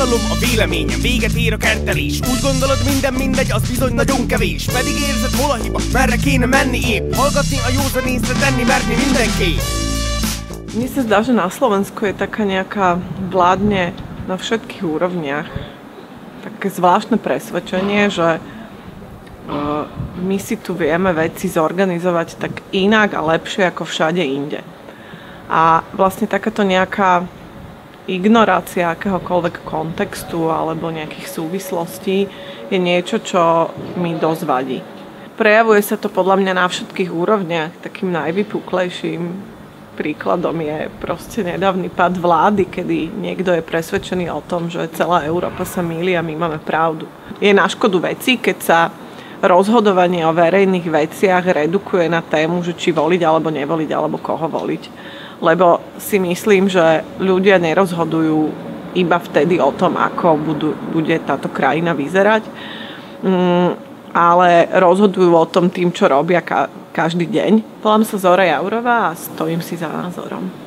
hatalom, a véleményem, véget ér a kertelés. Úgy gondolod, minden mindegy, az bizony nagyon kevés. Pedig érzed, hol a hiba, merre kéne menni épp. Hallgatni a józan észre, tenni merni mindenképp. Mne sa zdá, že na Slovensku je taká nejaká vládne na všetkých úrovniach také zvláštne presvedčenie, že my si tu vieme veci zorganizovať tak inak a lepšie ako všade inde. A vlastne takáto nejaká ignorácia akéhokoľvek kontextu alebo nejakých súvislostí je niečo, čo mi dosť vadí. Prejavuje sa to podľa mňa na všetkých úrovniach. Takým najvypuklejším príkladom je proste nedávny pád vlády, kedy niekto je presvedčený o tom, že celá Európa sa mýli a my máme pravdu. Je na škodu veci, keď sa rozhodovanie o verejných veciach redukuje na tému, že či voliť alebo nevoliť, alebo koho voliť. Lebo si myslím, že ľudia nerozhodujú iba vtedy o tom, ako bude táto krajina vyzerať, ale rozhodujú o tom tým, čo robia každý deň. Volám sa Zora Jaurová a stojím si za názorom.